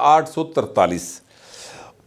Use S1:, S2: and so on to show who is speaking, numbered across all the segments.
S1: 843,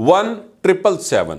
S1: 1777,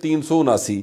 S1: 379।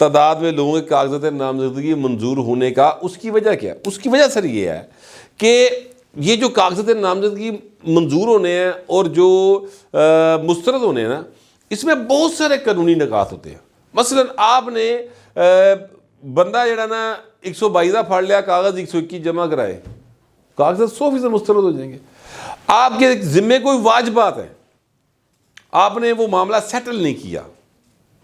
S1: تعداد میں لوگوں کے کاغذات نامزدگی منظور ہونے کا، اس کی وجہ کیا ہے؟ اس کی وجہ سر یہ ہے کہ یہ جو کاغذات نامزدگی منظور ہونے ہیں اور جو مسترد ہونے ہیں نا، اس میں بہت سارے قانونی نکات ہوتے ہیں. مثلا آپ نے بندہ جڑا نا 122 پھاڑ لیا، کاغذ 121 جمع کرائے، کاغذات 100% مسترد ہو جائیں گے. آپ کے ذمے کوئی واجبات ہیں، آپ نے وہ معاملہ سیٹل نہیں کیا،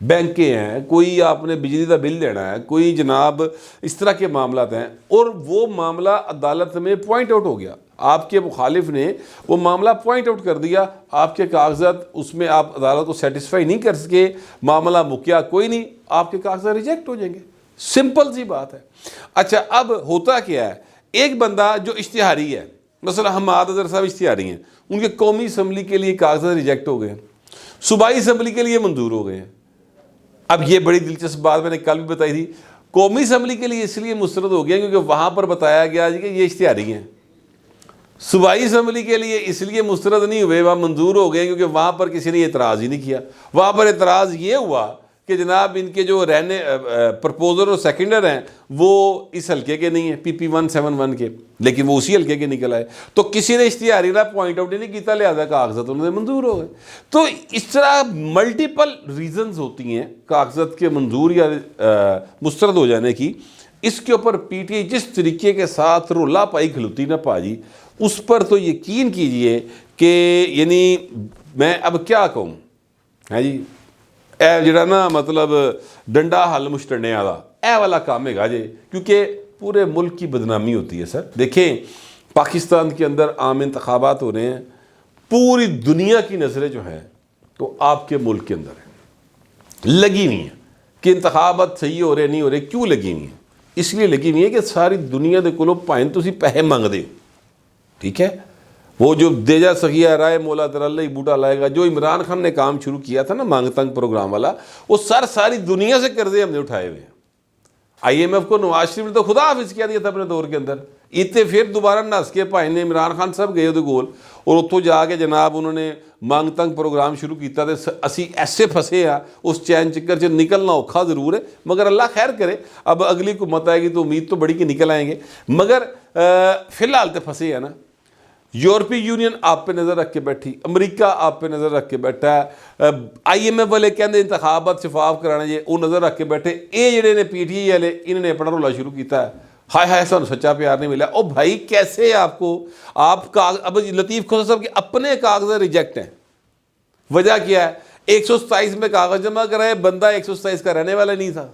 S1: بینکیں ہیں، کوئی آپ نے بجلی کا بل دینا ہے، کوئی جناب اس طرح کے معاملات ہیں، اور وہ معاملہ عدالت میں پوائنٹ آؤٹ ہو گیا، آپ کے مخالف نے وہ معاملہ پوائنٹ آؤٹ کر دیا، آپ کے کاغذات اس میں آپ عدالت کو سیٹسفائی نہیں کر سکے، معاملہ مکیا کوئی نہیں، آپ کے کاغذات ریجیکٹ ہو جائیں گے. سمپل سی بات ہے. اچھا اب ہوتا کیا ہے، ایک بندہ جو اشتہاری ہے، مثلا حماد اظہر صاحب اشتہاری ہیں، ان کے قومی اسمبلی کے لیے کاغذات ریجیکٹ ہو گئے ہیں، صوبائی اسمبلی کے لیے منظور ہو گئے ہیں. اب یہ بڑی دلچسپ بات میں نے کل بھی بتائی تھی، قومی اسمبلی کے لیے اس لیے مسترد ہو گیا کیونکہ وہاں پر بتایا گیا کہ یہ اشتہاری ہیں. صوبائی اسمبلی کے لیے اس لیے مسترد نہیں ہوئے، وہاں منظور ہو گئے کیونکہ وہاں پر کسی نے اعتراض ہی نہیں کیا. وہاں پر اعتراض یہ ہوا کہ جناب ان کے جو رہنے پرپوزر اور سیکنڈر ہیں وہ اس حلقے کے نہیں ہیں، PP 171 کے، لیکن وہ اسی حلقے کے نکل آئے. تو کسی نے اشتہاری نہ پوائنٹ آؤٹ نہیں کیتا، لہذا کاغذات انہوں نے منظور ہو گئے. تو اس طرح ملٹیپل ریزنز ہوتی ہیں کاغذات کے منظور یا مسترد ہو جانے کی. اس کے اوپر PTI جس طریقے کے ساتھ رولا پائی کھلوتی نا پاجی، اس پر تو یقین کیجئے کہ یعنی میں اب کیا کہوں ہے جی، اے جڑا نا مطلب ڈنڈا حل مشٹنے والا کام ہے گا جی، کیونکہ پورے ملک کی بدنامی ہوتی ہے. سر دیکھیں پاکستان کے اندر عام انتخابات ہو رہے ہیں، پوری دنیا کی نظریں جو ہیں تو آپ کے ملک کے اندر ہیں، لگی ہوئی ہیں کہ انتخابات صحیح ہو رہے نہیں ہو رہے. کیوں لگی ہوئی ہیں؟ اس لیے لگی ہوئی ہے کہ ساری دنیا دے کولو پائیں تسی پیسے مانگ دے. ٹھیک ہے، وہ جو دیجا سخیہ رائے مولا تر اللہ ہی بوٹا لائے گا، جو عمران خان نے کام شروع کیا تھا نا مانگ تنگ پروگرام والا، وہ ساری دنیا سے قرضے ہم نے اٹھائے ہوئے ہیں. IMF کو نواز شریف نے تو خدا حافظ کیا دیا تھا اپنے دور کے اندر. اتنے پھر دوبارہ نس کے بھائی نے عمران خان صاحب گئے گول، اور اتوں جا کے جناب انہوں نے مانگ تنگ پروگرام شروع کیتا تھے. اسی ایسے پھنسے ہیں اس چین چکر سے نکلنا اوکھا ضرور ہے، مگر اللہ خیر کرے. اب اگلی حکومت آئے گی تو امید تو بڑی کہ نکل آئیں گے، مگر فی الحال تو پھنسے ہیں نا. یورپی یونین آپ پہ نظر رکھ کے بیٹھی، امریکہ آپ پہ نظر رکھ کے بیٹھا ہے، IMF والے کہندے انتخابات شفاف کرانا جی، وہ نظر رکھ کے بیٹھے. اے جڑے نے PTI والے انہوں نے اپنا رولا شروع کیتا ہے. ہائے ہائے سانو سچا پیار نہیں ملا. او بھائی کیسے آپ کو اب لطیف کھوسا صاحب کے اپنے کاغذات ریجیکٹ ہیں. وجہ کیا ہے؟ 127 میں کاغذ جمع کرائے، بندہ 127 کا رہنے والا نہیں تھا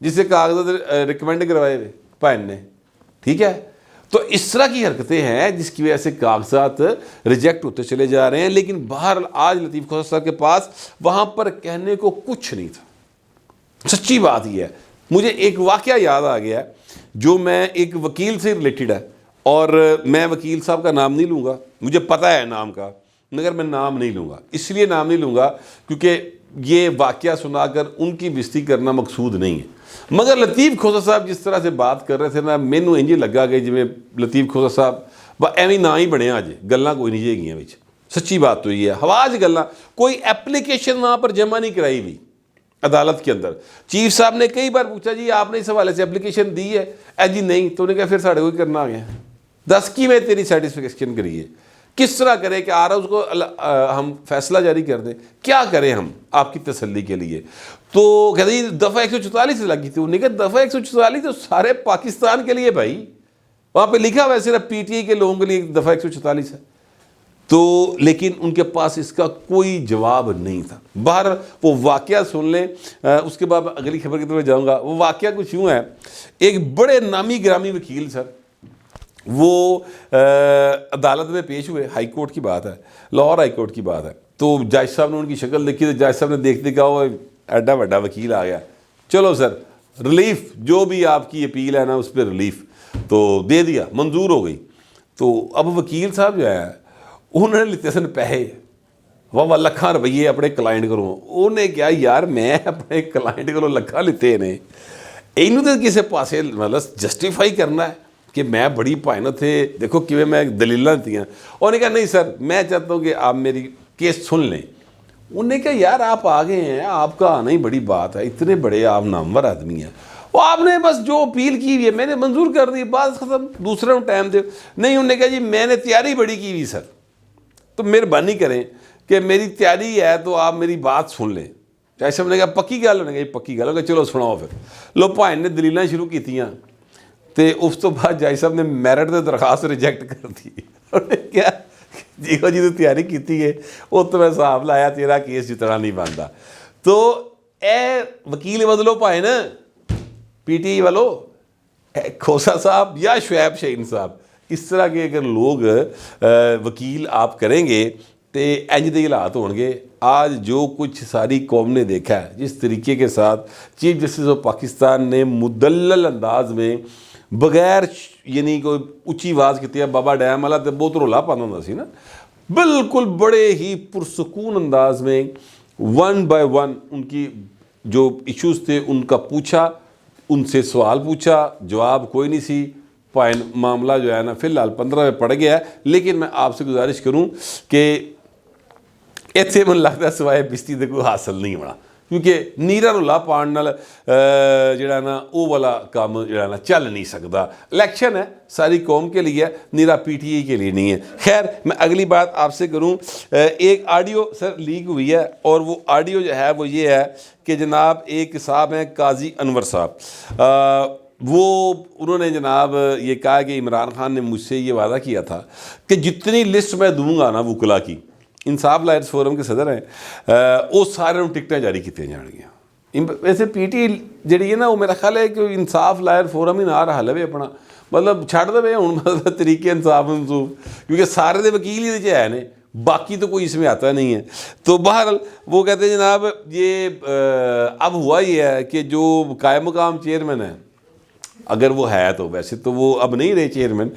S1: جسے کاغذات ریکمینڈ کروائے ہوئے پائن نے. ٹھیک ہے، تو اس طرح کی حرکتیں ہیں جس کی وجہ سے کاغذات ریجیکٹ ہوتے چلے جا رہے ہیں. لیکن بہرحال آج لطیف کھوسا صاحب کے پاس وہاں پر کہنے کو کچھ نہیں تھا. سچی بات یہ ہے. مجھے ایک واقعہ یاد آ گیا جو میں ایک وکیل سے ریلیٹڈ ہے، اور میں وکیل صاحب کا نام نہیں لوں گا، مجھے پتہ ہے نام کا، مگر میں نام نہیں لوں گا. اس لیے نام نہیں لوں گا کیونکہ یہ واقعہ سنا کر ان کی بےزتی کرنا مقصود نہیں ہے. مگر لطیف کھوسا صاحب جس طرح سے بات کر رہے تھے نا، مینوں انج لگا کہ جویں لطیف کھوسا صاحب ایویں نہ ہی بنیا اج گلاں کوئی نہیں جیگیاں وچ. سچی بات تو یہ ہے، ہواج گلاں، کوئی اپلیکیشن وہاں پر جمع نہیں کرائی ہوئی عدالت کے اندر. چیف صاحب نے کئی بار پوچھا جی آپ نے اس حوالے سے اپلیکیشن دی ہے؟ جی نہیں. تو انہوں نے کہا پھر ساڑھے کوئی کرنا آ گیا. دس کی میں تیری سیٹسفیکشن کریے، کس طرح کرے کہ آ رہا اس کو ہم فیصلہ جاری کر دیں؟ کیا کریں ہم آپ کی تسلی کے لیے؟ تو کہتے ہیں دفعہ 144 سے لگی تھی. انہوں نے کہا دفعہ 144 تو سارے پاکستان کے لیے بھائی، وہاں پہ لکھا ہوا ہے صرف PTI کے لوگوں کے لیے دفعہ 144 ہے. تو لیکن ان کے پاس اس کا کوئی جواب نہیں تھا. باہر وہ واقعہ سن لیں، اس کے بعد اگلی خبر کی طرف جاؤں گا. وہ واقعہ کچھ یوں ہے، ایک بڑے نامی گرامی وکیل سر، وہ عدالت میں پیش ہوئے. ہائی کورٹ کی بات ہے، لاہور ہائی کورٹ کی بات ہے. تو جج صاحب نے ان کی شکل دیکھی تو جج صاحب نے دیکھتے کہا وہ ایڈا بڑا وکیل آ گیا، چلو سر ریلیف جو بھی آپ کی اپیل ہے نا اس پہ ریلیف تو دے دیا، منظور ہو گئی. تو اب وکیل صاحب جو ہے انہوں نے لیتے سن پیسے، وہ لکھاں روپیے اپنے کلائنٹ کروں. انہیں کیا یار میں اپنے کلائنٹ کو لکھاں لیتے نے، اینوں تو کسی پاسے مطلب جسٹیفائی کرنا ہے کہ میں بڑی پائنت تھے، دیکھو کہ میں دلیلاں دیتی ہیں. اور نے کہا نہیں سر میں چاہتا ہوں کہ آپ میری کیس سن لیں. انہوں نے کہا یار آپ آگے ہیں, آپ کا آنا ہی بڑی بات ہے, اتنے بڑے آپ نامور آدمی ہیں, وہ آپ نے بس جو اپیل کی ہوئی ہے میں نے منظور کر دی, بات ختم, دوسرے کو ٹائم دے. نہیں, انہوں نے کہا جی میں نے تیاری بڑی کی ہوئی سر, تو مہربانی کریں کہ میری تیاری ہے تو آپ میری بات سن لیں. جیسے ہم نے کہا پکی گل, انہوں نے کہا پکی گل, ہو گیا چلو سناؤ پھر. لو بھائی نے دلیلاں شروع کیتیاں تے اس تو بعد جائی صاحب نے میرٹ دے درخواست ریجیکٹ کر دی. انہوں نے کیا جی جی تو تیاری کیتی ہے وہ تو میں صاحب لایا, تیرا کیس جتنا نہیں بنتا. تو اے وکیل بدلو پائے نا پی ٹی آئی والو, کھوسا صاحب یا شعیب شہین صاحب, اس طرح کے اگر لوگ وکیل آپ کریں گے تو انج دے حالات ہون گے. آج جو کچھ ساری قوم نے دیکھا ہے, جس طریقے کے ساتھ چیف جسٹس آف پاکستان نے مدلل انداز میں بغیر یعنی کوئی اچھی آواز کی ہے, بابا ڈیم والا تو بہت رولا پانا ہوندا سی نا, بالکل بڑے ہی پرسکون انداز میں ون بائی ون ان کی جو ایشوز تھے ان کا پوچھا, ان سے سوال پوچھا, جواب کوئی نہیں سی. معاملہ جو ہے نا فی الحال 15 میں پڑ گیا ہے. لیکن میں آپ سے گزارش کروں کہ اتنے من لگتا ہے سوائے بستی دے کوئی حاصل نہیں ہونا, کیونکہ نیرا رولا پان نال جڑا نا وہ والا کام جڑا نا چل نہیں سکتا. الیکشن ہے ساری قوم کے لیے, نیرا پی ٹی آئی کے لیے نہیں ہے. خیر میں اگلی بات آپ سے کروں, ایک آڈیو سر لیک ہوئی ہے, اور وہ آڈیو جو ہے وہ یہ ہے کہ جناب ایک صاحب ہیں قاضی انور صاحب, وہ انہوں نے جناب یہ کہا کہ عمران خان نے مجھ سے یہ وعدہ کیا تھا کہ جتنی لسٹ میں دوں گا نا وکلا کی, انصاف لائرز فورم کے صدر ہیں, وہ سارے ٹکٹیں جاری کیتے جان گیا. ویسے پی ٹی جڑی ہے نا وہ میرا خیال ہے کہ انصاف لائر فورم ہی نہ رہا لوے اپنا, مطلب چھڑ دے ہوں مطلب طریقے انصاف منصوف, کیونکہ سارے دے وکیل ہی ہے نے, باقی تو کوئی اس میں آتا نہیں ہے. تو بہرحال وہ کہتے ہیں جناب یہ اب ہوا یہ ہے کہ جو قائم مقام چیئرمین ہے, اگر وہ ہے تو ویسے تو وہ اب نہیں رہے چیئرمین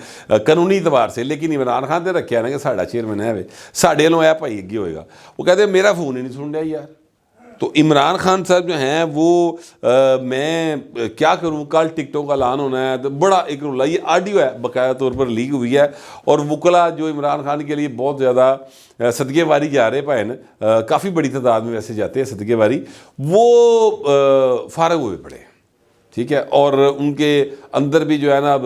S1: قانونی اعتبار سے, لیکن عمران خان نے رکھا نا کہ ساڈا چیئرمین ہے, ساڈے والوں ہے بھائی اگے ہوئے گا. وہ کہتے ہیں میرا فون ہی نہیں سن رہا یار. تو عمران خان صاحب جو ہیں وہ میں کیا کروں, کل ٹکٹوں کا اعلان ہونا ہے, تو بڑا ایک رولا, یہ آڈیو ہے باقاعدہ طور پر لیک ہوئی ہے, اور وکلا جو عمران خان کے لیے بہت زیادہ صدقے واری جا رہے بھائی, کافی بڑی تعداد میں ویسے جاتے ہیں صدقے واری, وہ فارغ ہوئے پڑے. ٹھیک ہے, اور ان کے اندر بھی جو ہے نا اب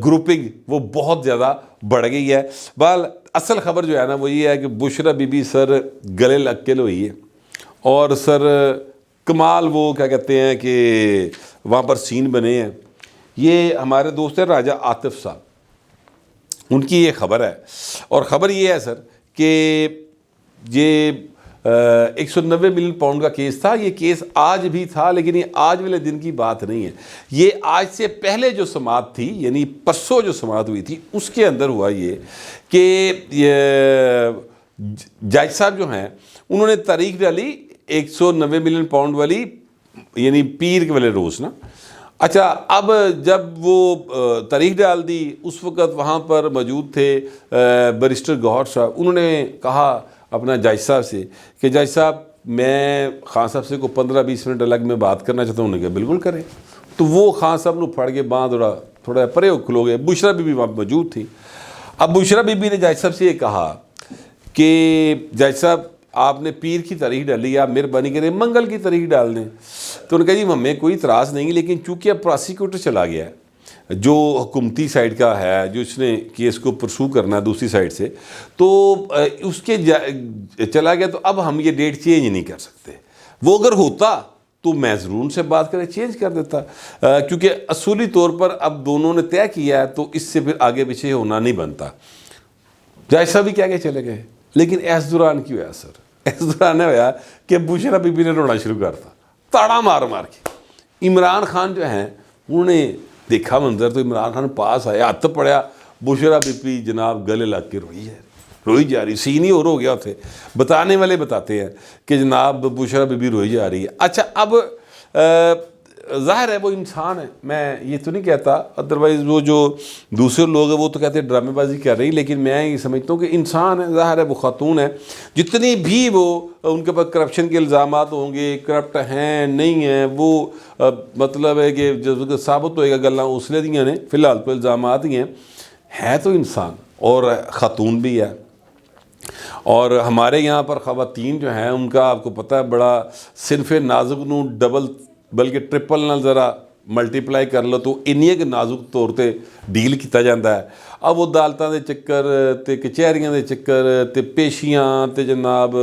S1: گروپنگ وہ بہت زیادہ بڑھ گئی ہے. بہرحال اصل خبر جو ہے نا وہ یہ ہے کہ بشرا بی بی سر گلے لگ کے ہوئی ہے, اور سر کمال وہ کیا کہتے ہیں کہ وہاں پر سین بنے ہیں. یہ ہمارے دوست ہیں راجہ عاطف صاحب, ان کی یہ خبر ہے, اور خبر یہ ہے سر کہ یہ 190 ملین پاؤنڈ کا کیس تھا. یہ کیس آج بھی تھا, لیکن یہ آج والے دن کی بات نہیں ہے, یہ آج سے پہلے جو سماعت تھی, یعنی پرسوں جو سماعت ہوئی تھی, اس کے اندر ہوا یہ کہ جج صاحب جو ہیں انہوں نے تاریخ ڈالی 190 ملین پاؤنڈ والی, یعنی پیر کے والے روز نا. اچھا, اب جب وہ تاریخ ڈال دی, اس وقت وہاں پر موجود تھے بیرسٹر گوہر صاحب. انہوں نے کہا اپنا جج صاحب سے کہ جج صاحب میں خان صاحب سے کو 15-20 منٹ الگ میں بات کرنا چاہتا ہوں. انہوں نے کہا بالکل کریں. تو وہ خان صاحب نے پھڑ کے باندھ تھوڑا پرے کھلو گئے. بشرا بی بی وہاں موجود تھی. اب بشرا بی بی نے جج صاحب سے یہ کہا کہ جج صاحب آپ نے پیر کی تاریخ ڈالی, آپ مہربانی کریں منگل کی تاریخ ڈال دیں. تو انہوں نے کہا جی ہمیں کوئی اعتراض نہیں, لیکن چونکہ اب پراسیکیوٹر چلا گیا ہے جو حکومتی سائڈ کا ہے, جو اس نے کیس کو پرسو کرنا ہے دوسری سائڈ سے, تو اس کے چلا گیا, تو اب ہم یہ ڈیٹ چینج نہیں کر سکتے. وہ اگر ہوتا تو میں ضرور ان سے بات کرے چینج کر دیتا, کیونکہ اصولی طور پر اب دونوں نے طے کیا ہے, تو اس سے پھر آگے پیچھے ہونا نہیں بنتا. جج صاحب بھی کیا کہ چلے گئے. لیکن اس دوران کی ہوا سر, اس دوران ہوا کہ بشرا بی بی نے رونا شروع کرتا, تاڑا مار مار کے. عمران خان جو ہیں انہوں نے دیکھا منظر, تو عمران خان پاس آیا, ہاتھ پڑیا, بشرا بی بی جناب گلے لگ کے روئی جا رہی. سین ہی اور ہو گیا تھے, بتانے والے بتاتے ہیں کہ جناب بشرا بی بی روئی جا رہی ہے. اچھا, اب ظاہر ہے وہ انسان ہے, میں یہ تو نہیں کہتا, ادروائز وہ جو دوسرے لوگ ہیں وہ تو کہتے ہیں ڈرامے بازی کر رہی, لیکن میں یہ سمجھتا ہوں کہ انسان ہے, ظاہر ہے وہ خاتون ہے. جتنی بھی وہ ان کے پاس کرپشن کے الزامات ہوں گے, کرپٹ ہیں نہیں ہیں, وہ مطلب ہے کہ جب ثابت ہوئے گا گلاں اسلے دیاں نے, فی الحال تو الزامات ہی ہیں, ہے تو انسان اور خاتون بھی ہے. اور ہمارے یہاں پر خواتین جو ہیں ان کا آپ کو پتہ ہے بڑا صنف نازک نو ڈبل بلکہ ٹرپل نال ذرا ملٹیپلائی کر لو تو انیے کے نازک طور تے ڈیل کیتا جاتا ہے. اب وہ عدالتاں دے چکر تے کچہریاں دے چکر تے پیشیاں تے جناب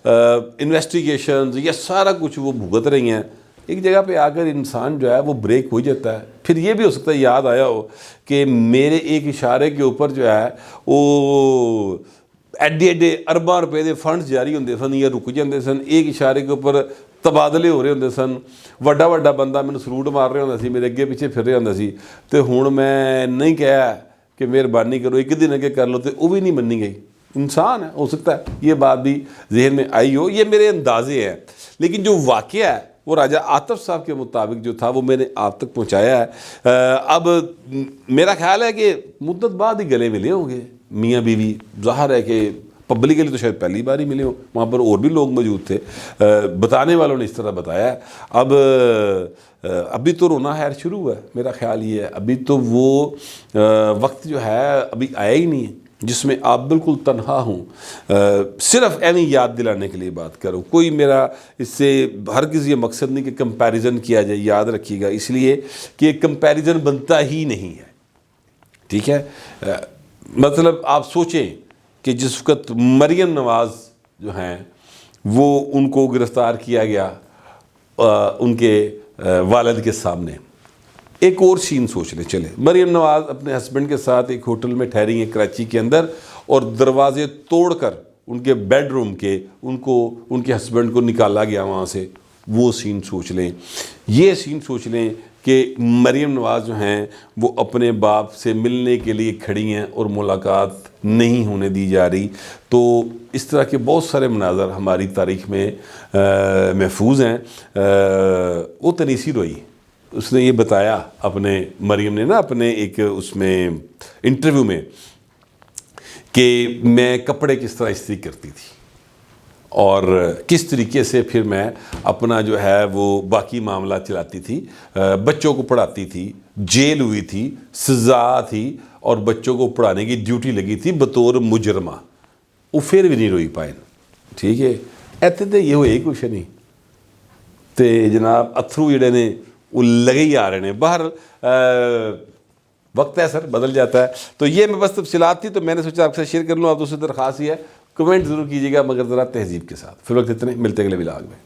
S1: انویسٹیگیشنز یہ سارا کچھ وہ بھگت رہی ہیں. ایک جگہ پہ آ کر انسان جو ہے وہ بریک ہو جاتا ہے. پھر یہ بھی ہو سکتا ہے یاد آیا ہو کہ میرے ایک اشارے کے اوپر جو ہے وہ ایڈے ایڈے ارباں روپے دے فنڈز جاری ہوندے سن یا رک جاندے سن. ایک اشارے کے اوپر تبادلے ہو رہے ہوندے سن. وڈا وڈا بندہ مینوں سلوٹ مار رہا ہوندا سی, میرے اگے پیچھے پھر رہا ہوندا سی. تے ہن میں نہیں کہا کہ مہربانی کرو ایک دن اگے کر لو تے وہ بھی نہیں منی گئی. انسان ہے, ہو سکتا ہے یہ بات بھی ذہن میں آئی ہو. یہ میرے اندازے ہیں, لیکن جو واقعہ ہے وہ راجہ عاطف صاحب کے مطابق جو تھا وہ میں نے آپ تک پہنچایا ہے. اب میرا خیال ہے کہ مدت بعد ہی گلے ملے ہوں گے میاں بیوی. ظاہر ہے کہ پبلکلی تو شاید پہلی بار ہی ملے ہوں, وہاں پر اور بھی لوگ موجود تھے, بتانے والوں نے اس طرح بتایا ہے. اب ابھی تو رونا خیر شروع ہوا ہے, میرا خیال یہ ہے ابھی تو وہ وقت جو ہے ابھی آیا ہی نہیں ہے جس میں آپ بالکل تنہا ہوں. صرف ایویں یاد دلانے کے لیے بات کروں, کوئی میرا اس سے ہرگز یہ مقصد نہیں کہ کمپیریزن کیا جائے. یاد رکھیے گا اس لیے کہ کمپیریزن بنتا ہی نہیں ہے, ٹھیک ہے. مطلب آپ سوچیں کہ جس وقت مریم نواز جو ہیں وہ ان کو گرفتار کیا گیا ان کے والد کے سامنے, ایک اور سین سوچ لیں. چلے مریم نواز اپنے ہسبینڈ کے ساتھ ایک ہوٹل میں ٹھہری ہیں کراچی کے اندر, اور دروازے توڑ کر ان کے بیڈ روم کے ان کے ہسبینڈ کو نکالا گیا وہاں سے. وہ سین سوچ لیں. یہ سین سوچ لیں کہ مریم نواز جو ہیں وہ اپنے باپ سے ملنے کے لیے کھڑی ہیں اور ملاقات نہیں ہونے دی جا رہی. تو اس طرح کے بہت سارے مناظر ہماری تاریخ میں محفوظ ہیں. وہ تنیسی روئی, اس نے یہ بتایا اپنے مریم نے نا اپنے ایک اس میں انٹرویو میں کہ میں کپڑے کس طرح استری کرتی تھی اور کس طریقے سے پھر میں اپنا جو ہے وہ باقی معاملات چلاتی تھی, بچوں کو پڑھاتی تھی, جیل ہوئی تھی, سزا تھی اور بچوں کو پڑھانے کی ڈیوٹی لگی تھی بطور مجرمہ. وہ پھر بھی نہیں روئی پائے, ٹھیک ہے. ایتے تے یہ ہوئے کچھ نہیں تے جناب اتھرو جڑے نے وہ لگے ہی آ رہے ہیں. باہر وقت ہے سر, بدل جاتا ہے. تو یہ میں بس تفصیلات تھی تو میں نے سوچا آپ سے شیئر کر لوں. آپ دوسری درخواست ہی ہے کمنٹ ضرور کیجیے گا مگر ذرا تہذیب کے ساتھ. فی الوقت اتنے, ملتے اگلے ولاگ میں.